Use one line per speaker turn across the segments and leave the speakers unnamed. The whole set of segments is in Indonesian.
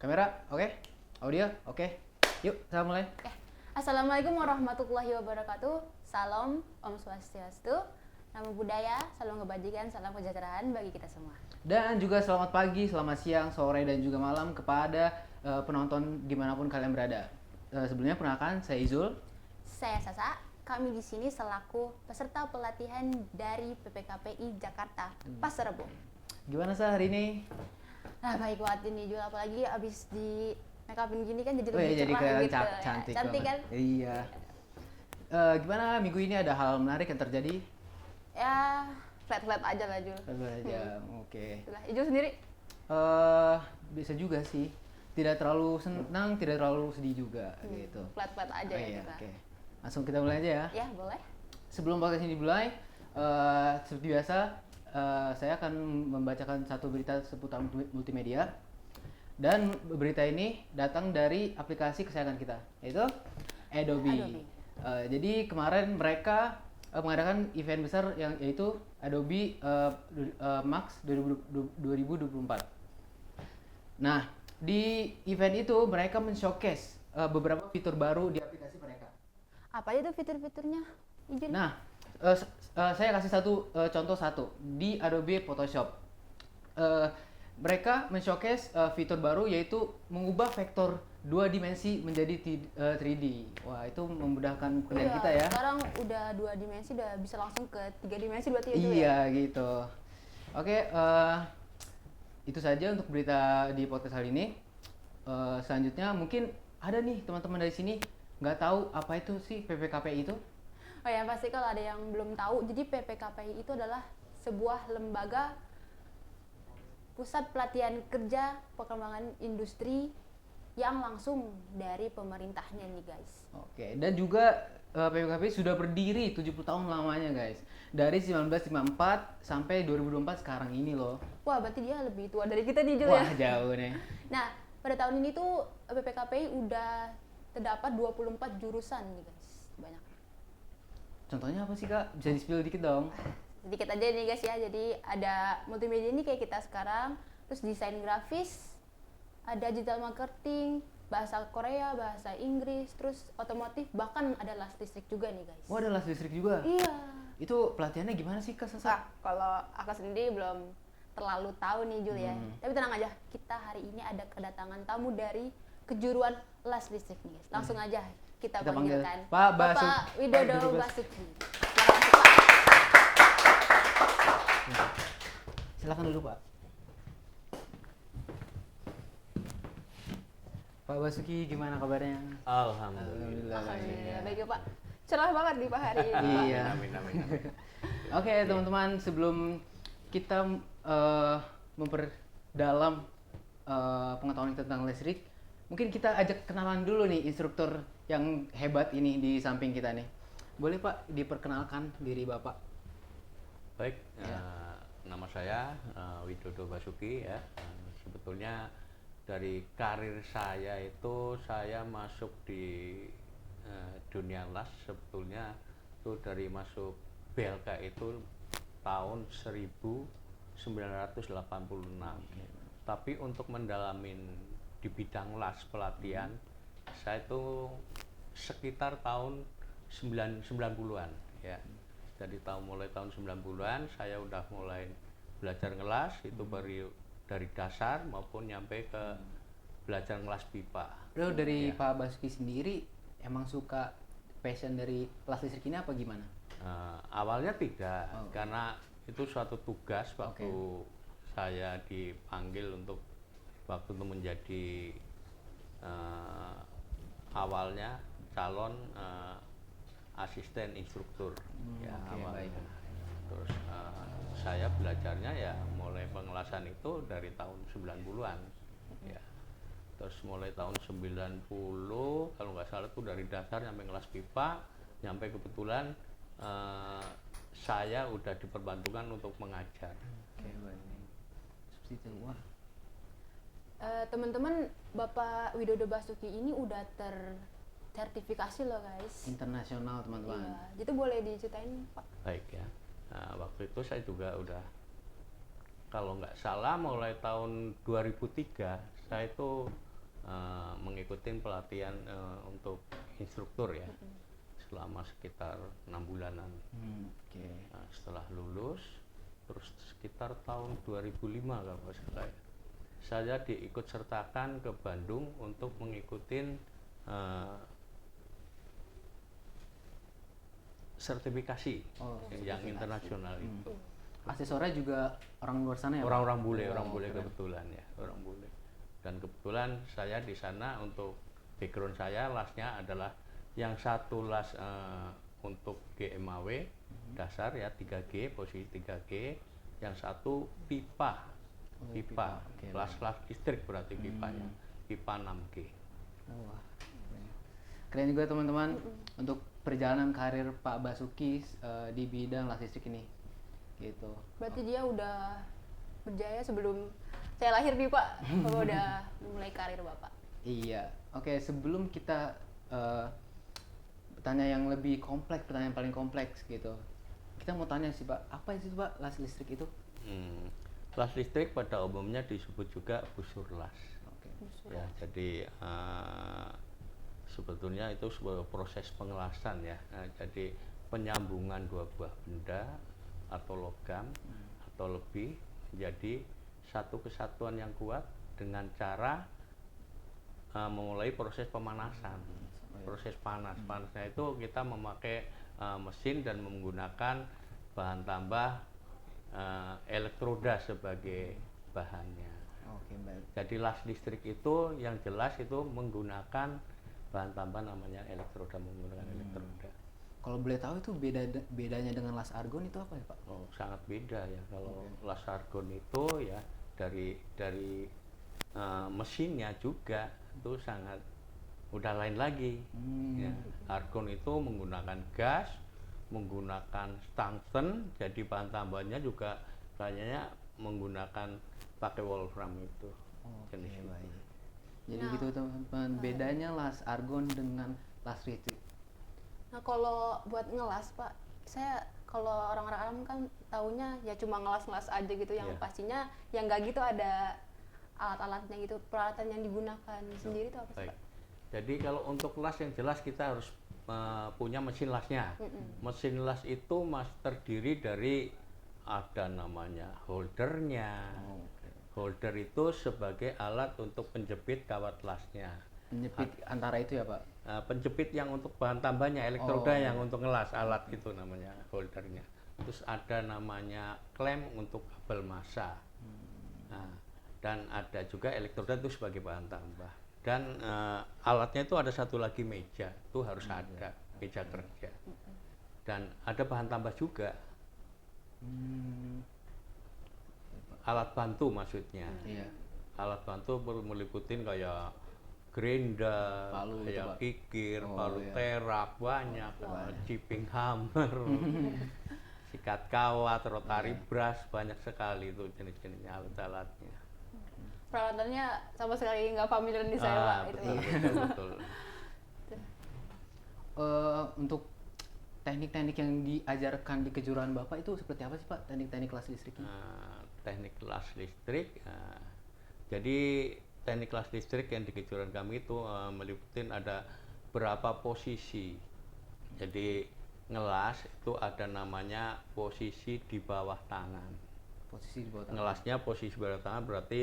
Kamera, oke. Audio, oke. Yuk, kita mulai.
Assalamualaikum warahmatullahi wabarakatuh. Salam, Om Swastiastu. Namo Buddhaya, salam kebajikan, salam kesejahteraan bagi kita semua.
Dan juga selamat pagi, selamat siang, sore, dan juga malam kepada penonton dimanapun kalian berada. Sebelumnya perkenalkan, saya Izul.
Saya Sasa. Kami di sini selaku peserta pelatihan dari PPKPI Jakarta, Pasar Rebo.
Gimana Sa hari ini?
Nah, baik banget ini Jul, apalagi abis di make upin gini kan jadi
Oh
lebih
iya, jadi
cerah
kelihatan
gitu.
cantik
Cantik
banget.
kan?
Iya. Gimana minggu ini ada hal menarik yang terjadi?
Ya, flat-flat aja lah Jul.
Baru aja, oke.
Itulah, Ijul sendiri?
Bisa juga sih. Tidak terlalu senang, tidak terlalu sedih juga gitu.
Flat-flat aja
Oh
ya
iya,
kita.
oke. Langsung kita mulai aja ya.
Ya, boleh.
Sebelum podcast ini dimulai, seperti biasa, saya akan membacakan satu berita seputar multimedia. Dan berita ini datang dari aplikasi kesayangan kita, yaitu Adobe. Jadi kemarin mereka mengadakan event besar yaitu Adobe Max 2024. Nah, di event itu mereka men-showcase beberapa fitur baru di aplikasi mereka.
Apa aja tuh fitur-fiturnya? Ijul?
Nah, saya kasih contoh satu di Adobe Photoshop. Mereka men-showcase fitur baru yaitu mengubah vektor 2 dimensi menjadi 3D. Wah, itu memudahkan pekerjaan kita ya.
Sekarang udah 2 dimensi udah bisa langsung ke 3 dimensi berarti ya Jul ya?
Iya, gitu. Oke, itu saja untuk berita di podcast kali ini. Selanjutnya mungkin ada nih teman-teman dari sini nggak tahu apa itu sih PPKPI itu.
Oh ya, pasti kalau ada yang belum tahu, jadi PPKPI itu adalah sebuah lembaga pusat pelatihan kerja pengembangan industri yang langsung dari pemerintahnya nih guys.
Oke, dan juga PPKPI sudah berdiri 70 tahun lamanya guys. Dari 1954 sampai 2024 sekarang ini loh.
Wah, berarti dia lebih tua dari kita nih Jul ya?
Wah, jauh nih.
Nah, pada tahun ini tuh PPKPI udah terdapat 24 jurusan nih guys, banyak.
Contohnya apa sih Kak? Bisa di-spill dikit dong.
Sedikit aja nih guys ya, jadi ada multimedia ini kayak kita sekarang, terus desain grafis, ada digital marketing, bahasa Korea, bahasa Inggris, terus otomotif, bahkan ada las listrik juga nih guys.
Wah, ada las listrik juga?
Iya.
Itu pelatihannya gimana sih Kak Sasa?
Kak, kalau aku sendiri belum terlalu tahu nih Jul ya, tapi tenang aja, kita hari ini ada kedatangan tamu dari kejuruan las listrik nih guys. Langsung aja kita
panggil
panggilkan
Pak
Bapak Widodo Basuki.
Silakan dulu Pak. Pak Basuki, gimana kabarnya?
Alhamdulillah.
Alhamdulillah, baik ya Pak. Cerah banget di Pak hari ini.
Iya.
Amin.
Oke teman-teman, sebelum kita memperdalam pengetahuan tentang listrik, mungkin kita ajak kenalan dulu nih instruktur yang hebat ini di samping kita nih. Boleh Pak diperkenalkan diri Bapak?
Baik, nama saya Widodo Basuki ya. Sebetulnya dari karir saya itu saya masuk di dunia las sebetulnya itu dari masuk BLK itu tahun 1986. Tapi untuk mendalamin di bidang las pelatihan saya itu sekitar tahun 90-an ya. Jadi mulai tahun 90-an saya udah mulai belajar ngelas itu baru dari dasar maupun nyampe ke belajar ngelas pipa.
Lalu dari
Ya.
Pak Basuki sendiri emang suka passion dari las listrik ini apa gimana?
Awalnya tidak,
Oh.
karena itu suatu tugas waktu saya dipanggil untuk menjadi awalnya calon asisten instruktur ya awalnya. Terus saya belajarnya ya mulai pengelasan itu dari tahun 90-an ya. Terus mulai tahun 90 kalau nggak salah itu dari dasar nyampe ngelas pipa, nyampe kebetulan saya udah diperbantukan untuk mengajar.
Oke, baik. Seperti itu. Wah.
Teman-teman, Bapak Widodo Basuki ini udah tersertifikasi loh guys.
Internasional teman-teman.
Iya, itu boleh diceritain Pak?
Baik ya. Nah, waktu itu saya juga udah kalau nggak salah mulai tahun 2003 saya itu mengikuti pelatihan untuk instruktur ya, selama sekitar 6 bulanan.
Oke.
Nah, setelah lulus, terus sekitar tahun 2005 kalau nggak salah ya, saya diikut sertakan ke Bandung untuk mengikuti sertifikasi
Oh,
yang
sertifikasi.
internasional itu.
Asesornya juga orang luar sana ya, Pak?
Orang-orang bule,
Oh,
orang bule
keren.
kebetulan ya, orang bule. Dan kebetulan saya di sana untuk background saya lasnya adalah yang satu las untuk GMAW dasar ya 3G, posisi 3G, yang satu pipa.
Oh,
Pipa,
Oke,
kelas-kelas listrik berarti pipanya, pipa 6G.
Wah, keren juga teman-teman untuk perjalanan karir Pak Basuki di bidang las listrik ini, gitu.
Berarti dia udah berjaya sebelum saya lahir nih Pak. Bapak udah mulai karir Bapak.
Iya, oke, sebelum kita tanya yang lebih kompleks, pertanyaan paling kompleks gitu, kita mau tanya sih Pak, apa sih Pak las listrik itu?
Las listrik pada umumnya disebut juga busur las.
Oke.
Ya, jadi sebetulnya itu sebuah proses pengelasan ya. Nah, jadi penyambungan dua buah benda atau logam atau lebih menjadi satu kesatuan yang kuat dengan cara memulai proses pemanasan. Proses panas. Panasnya itu kita memakai mesin dan menggunakan bahan tambah elektroda sebagai bahannya.
Oke, baik.
Jadi las listrik itu yang jelas itu menggunakan bahan tambah namanya elektroda, menggunakan elektroda.
Kalau boleh tahu itu bedanya dengan las argon itu apa ya Pak?
Oh, sangat beda ya. Kalau las argon itu ya dari mesinnya juga itu sangat udah lain lagi. Ya. Argon itu menggunakan gas, menggunakan tungsten, jadi bahan tambahnya juga kayaknya menggunakan pakai wolfram itu.
Oke,
Jenis itu.
baik. Jadi
Nah,
gitu teman-teman, bedanya las argon dengan las listrik.
Nah kalau buat ngelas Pak, saya kalau orang-orang awam kan taunya ya cuma ngelas-ngelas aja gitu, yang
Iya.
pastinya yang nggak gitu ada alat-alatnya gitu, peralatan yang digunakan sendiri itu apa sih
Baik.
Pak?
Jadi kalau untuk las yang jelas kita harus punya mesin lasnya. Mesin las itu terdiri dari ada namanya holdernya. Holder itu sebagai alat untuk penjepit kawat lasnya.
Penjepit antara itu ya Pak?
Penjepit yang untuk bahan tambahnya, elektroda yang untuk ngelas, alat itu namanya holdernya. Terus ada namanya klem untuk kabel massa. Nah, dan ada juga elektroda itu sebagai bahan tambah. Dan alatnya itu ada satu lagi meja, itu harus ada meja kerja. Dan ada bahan tambah juga, alat bantu maksudnya.
Iya.
Alat bantu meliputi kayak gerinda,
Palu gitu,
kayak
Pak.
kikir,
Oh,
palu
iya.
terak, banyak, chipping hammer, sikat kawat, rotary brush, banyak sekali itu jenis-jenisnya alat-alatnya.
Peralatannya sama sekali nggak familiar di saya Pak. Itu
Betul,
Pak.
betul, betul.
Untuk teknik-teknik yang diajarkan di kejuruan Bapak itu seperti apa sih Pak? Teknik-teknik las listriknya?
Teknik las listrik, jadi teknik las listrik yang di kejuruan kami itu meliputi ada berapa posisi. Jadi ngelas itu ada namanya posisi di bawah tangan.
Posisi di bawah tangan.
Ngelasnya posisi bawah tangan berarti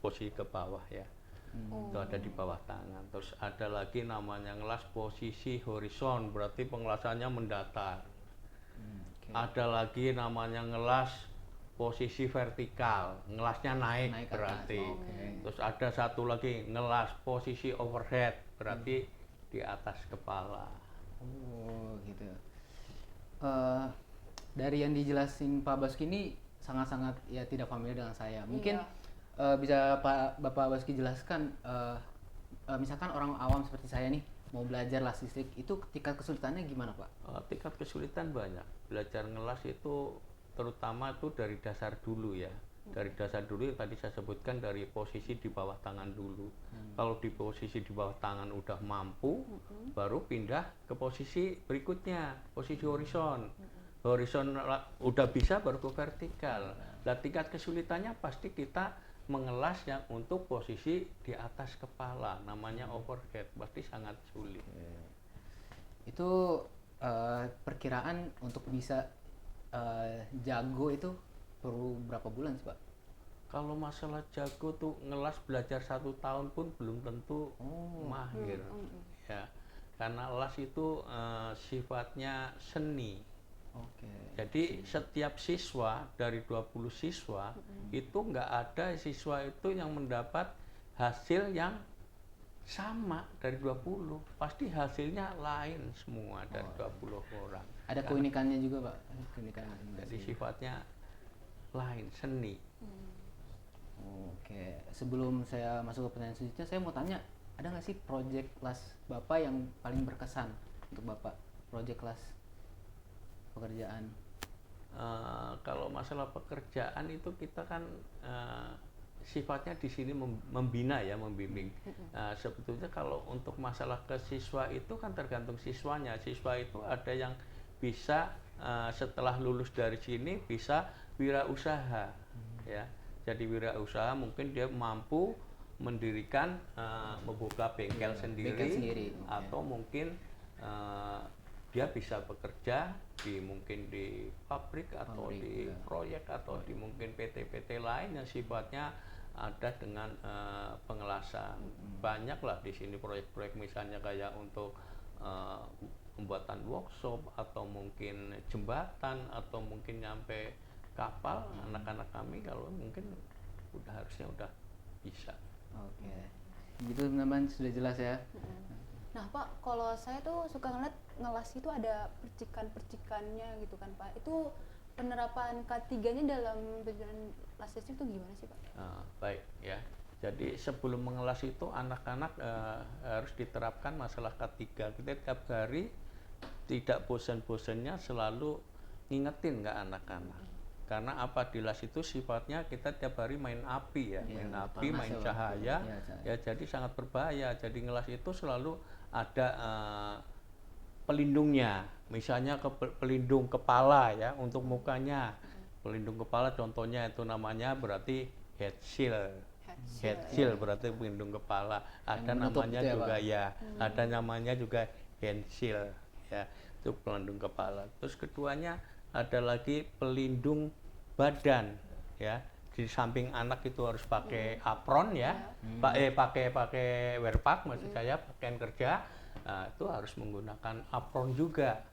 posisi ke bawah ya. Itu ada di bawah tangan. Terus ada lagi namanya ngelas posisi horizon, berarti pengelasannya mendatar. Ada lagi namanya ngelas posisi vertikal, ngelasnya naik
Naik ke
berarti.
atas, oke.
Terus ada satu lagi ngelas posisi overhead, berarti di atas kepala.
Oh gitu. Dari yang dijelasin Pak Basuki ini sangat-sangat ya tidak familiar dengan saya. Mungkin bisa Bapak Basuki jelaskan, misalkan orang awam seperti saya nih mau belajar las listrik itu tingkat kesulitannya gimana Pak?
Tingkat kesulitan banyak. Belajar ngelas itu terutama itu dari dasar dulu ya. Dari dasar dulu yang tadi saya sebutkan dari posisi di bawah tangan dulu. Kalau di posisi di bawah tangan udah mampu, baru pindah ke posisi berikutnya, posisi horizon. Horizon udah bisa baru ke vertikal. Nah, tingkat kesulitannya pasti kita mengelas yang untuk posisi di atas kepala, namanya overhead, pasti sangat sulit.
Itu perkiraan untuk bisa jago itu perlu berapa bulan sih Pak?
Kalau masalah jago tuh ngelas belajar 1 tahun pun belum tentu mahir, ya. Karena las itu sifatnya seni.
Oke.
Jadi setiap siswa dari 20 siswa itu nggak ada siswa itu yang mendapat hasil yang sama dari 20. Pasti hasilnya lain semua dari 20 orang.
Ada keunikannya juga Pak? Keunikan
Jadi sifatnya lain, seni.
Oke, sebelum saya masuk ke pertanyaan selanjutnya, saya mau tanya, ada nggak sih project kelas Bapak yang paling berkesan untuk Bapak? Project kelas pekerjaan.
Kalau masalah pekerjaan itu kita kan sifatnya di sini membina ya, membimbing. Sebetulnya kalau untuk masalah ke siswa itu kan tergantung siswanya. Siswa itu ada yang bisa setelah lulus dari sini bisa wirausaha, ya. Jadi wirausaha mungkin dia mampu mendirikan membuka bengkel sendiri, atau mungkin dia bisa bekerja mungkin di pabrik atau di proyek atau di mungkin PT-PT lain yang sifatnya ada dengan pengelasan. Banyak lah di sini proyek-proyek misalnya kayak untuk pembuatan workshop atau mungkin jembatan atau mungkin nyampe kapal. Anak-anak kami kalau mungkin harusnya udah bisa.
Oke, gitu teman-teman, sudah jelas ya.
Nah Pak, kalau saya tuh suka ngeliat ngelas itu ada percikan-percikannya gitu kan Pak. Itu penerapan K3-nya dalam penjualan las listrik itu gimana sih Pak?
Baik ya. Jadi sebelum mengelas itu anak-anak harus diterapkan masalah K3. Kita tiap hari tidak bosan-bosannya selalu ngingetin ke anak-anak. Karena apa, di las itu sifatnya kita tiap hari main api ya, main api, main cahaya, ya jadi sangat berbahaya. Jadi ngelas itu selalu ada pelindungnya, misalnya pelindung kepala ya untuk mukanya. Pelindung kepala contohnya itu namanya berarti head shield. Head shield berarti pelindung kepala. Ada namanya juga ya, ada namanya juga hand shield ya, itu pelindung kepala. Terus keduanya ada lagi pelindung badan ya. Di samping anak itu harus pakai apron ya, pakai wearpack maksud saya, pakaian kerja. Nah, itu harus menggunakan apron juga,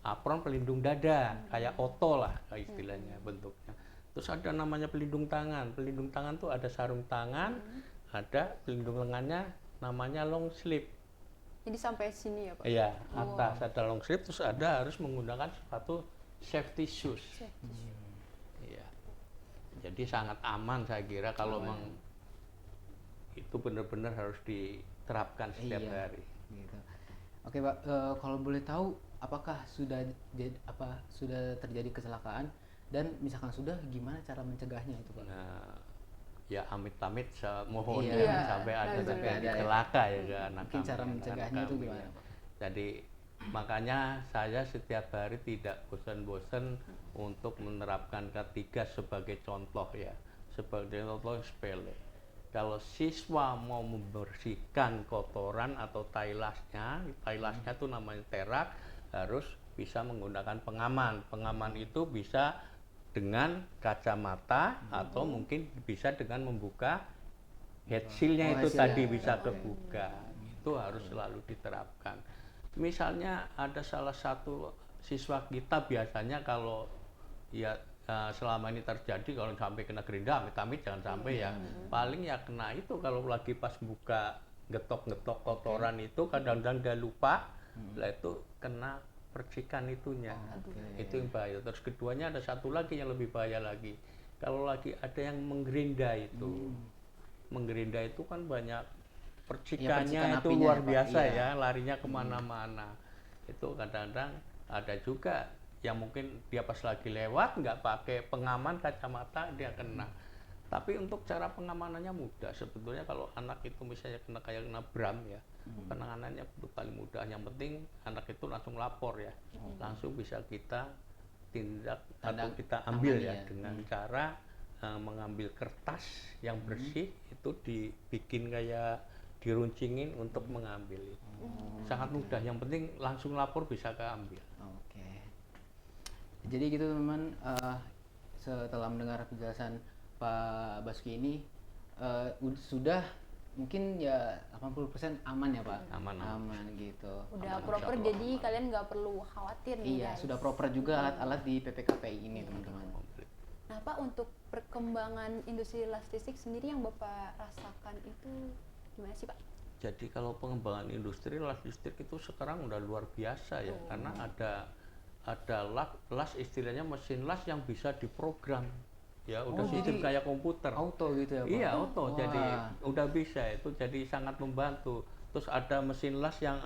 apron pelindung dada kayak oto lah istilahnya bentuknya. Terus ada namanya pelindung tangan. Pelindung tangan tuh ada sarung tangan, ada pelindung lengannya namanya long sleeve.
Jadi sampai sini ya Pak?
Iya, atas ada long sleeve, terus ada harus menggunakan sepatu safety shoes. Iya. Jadi sangat aman saya kira kalau memang itu benar-benar harus diterapkan setiap hari.
Gitu. Oke Pak, kalau boleh tahu apakah sudah terjadi kecelakaan, dan misalkan sudah, gimana cara mencegahnya itu Pak?
Nah, ya amit-amit mohon sampai ada celaka ya ke anak
mungkin
kami.
Cara mencegahnya itu gimana?
Jadi makanya saya setiap hari tidak bosan-bosan untuk menerapkan K3 sebagai contoh ya, sebagai contoh sepele. Kalau siswa mau membersihkan kotoran atau tai lasnya itu namanya terak, harus bisa menggunakan pengaman. Pengaman itu bisa dengan kacamata atau mungkin bisa dengan membuka head shield-nya itu tadi bisa kebuka. Itu harus selalu diterapkan. Misalnya ada salah satu siswa kita biasanya kalau ya selama ini terjadi, kalau sampai kena gerinda, amit-amit jangan sampai ya. Paling ya kena itu kalau lagi pas buka getok-getok kotoran itu kadang-kadang dia lupa, lah itu kena percikan itunya. Itu yang bahaya. Terus keduanya ada satu lagi yang lebih bahaya lagi. Kalau lagi ada yang menggerinda itu. Menggerinda itu kan banyak percikannya, itu luar biasa ya, larinya kemana-mana. Itu kadang-kadang ada juga yang mungkin dia pas lagi lewat nggak pakai pengaman kacamata dia kena. Tapi untuk cara pengamanannya mudah sebetulnya. Kalau anak itu misalnya kayak kena bram ya, penanganannya paling mudah. Yang penting anak itu langsung lapor ya, langsung bisa kita tindak atau kita ambil ya dengan cara mengambil kertas yang bersih itu dibikin kayak diruncingin untuk mengambil itu. Sangat mudah, yang penting langsung lapor bisa keambil.
Oke. Jadi gitu teman-teman, setelah mendengar penjelasan Pak Basuki ini sudah mungkin ya 80% aman ya Pak?
Aman.
Gitu.
Udah
Aman,
proper,
insya Allah
jadi
aman.
kalian nggak perlu khawatir nih
Iya,
guys.
sudah proper juga alat-alat di PPKPI ini teman-teman.
Komplit.
Nah Pak, untuk perkembangan industri las listrik sendiri yang Bapak rasakan itu gimana sih Pak?
Jadi kalau pengembangan industri las listrik itu sekarang udah luar biasa ya, karena ada las istilahnya mesin las yang bisa diprogram. Ya udah sistem
jadi
kayak komputer.
Auto gitu ya Pak?
Iya auto,
Wah.
jadi udah bisa itu, jadi sangat membantu. Terus ada mesin las yang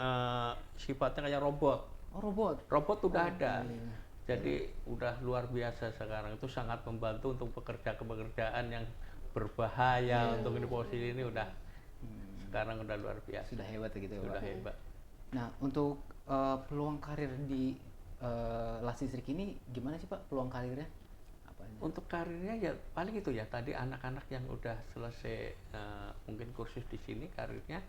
sifatnya kayak robot.
Oh robot?
Robot udah ada.
iya.
Jadi udah luar biasa sekarang, itu sangat membantu untuk pekerjaan yang berbahaya untuk ini posisi ini udah sekarang udah luar biasa.
Sudah hebat gitu ya
Sudah
Pak?
hebat.
Nah untuk peluang karir di las listrik ini gimana sih Pak peluang karirnya? Apa aja?
Untuk karirnya ya paling itu ya tadi anak-anak yang udah selesai mungkin kursus di sini karirnya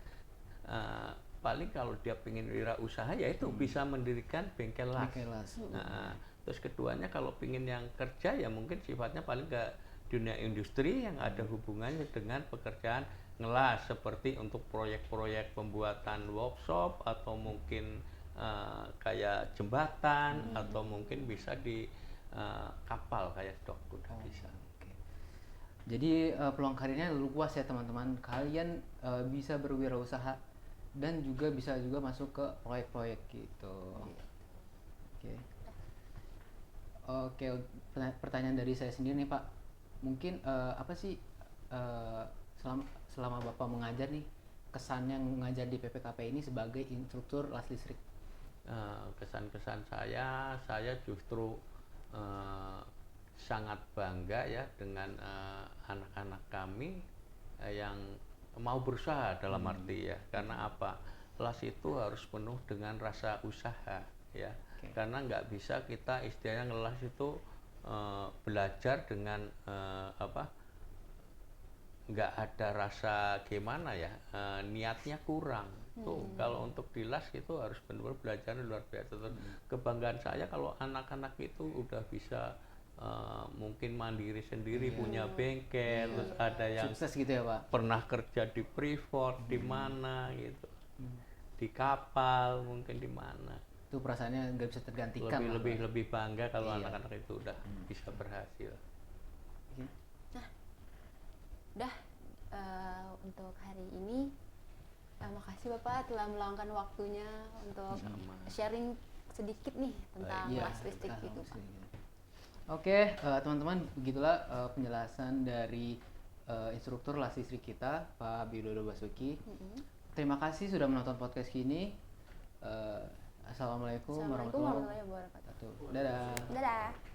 paling kalau dia pengen wirausaha ya itu bisa mendirikan bengkel las.
Bengkel las.
Nah, terus keduanya kalau pengen yang kerja ya mungkin sifatnya paling ke dunia industri yang ada hubungannya dengan pekerjaan ngelas seperti untuk proyek-proyek pembuatan workshop atau mungkin kayak jembatan atau mungkin bisa di kapal kayak dock udah bisa.
Oke. Jadi peluang karirnya luas ya teman-teman. Kalian bisa berwirausaha dan juga bisa juga masuk ke proyek-proyek gitu. Oke. Oke, pertanyaan dari saya sendiri nih Pak. Mungkin apa sih selama Bapak mengajar nih kesannya mengajar di PPKP ini sebagai instruktur las listrik?
Kesan-kesan saya justru sangat bangga ya dengan anak-anak kami yang mau berusaha dalam arti ya, karena apa, las itu harus penuh dengan rasa usaha ya. Karena nggak bisa kita istilahnya ngelas itu belajar dengan nggak ada rasa gimana ya, niatnya kurang tuh. Kalau untuk di las itu harus benar-benar belajar luar biasa. Kebanggaan saya kalau anak-anak itu udah bisa mungkin mandiri sendiri, punya bengkel, terus ada yang
Sukses gitu ya Pak?
pernah kerja di Freeport di mana gitu, di kapal mungkin di mana.
Itu perasaannya nggak bisa tergantikan lah, Pak.
Lebih bangga kalau
Iya.
anak-anak itu udah bisa berhasil.
Oke.
Udah untuk hari ini makasih Bapak telah meluangkan waktunya untuk sharing sedikit nih tentang
Iya,
las listrik
kita
gitu
langsung
Pak.
gitu. Oke, teman-teman, begitulah penjelasan dari instruktur las listrik kita, Pak Widodo Basuki. Terima kasih sudah menonton podcast ini. Assalamualaikum
Assalamualaikum
warahmatullahi
warahmatullahi wabarakatuh.
wabarakatuh. Dadah.
Dadah.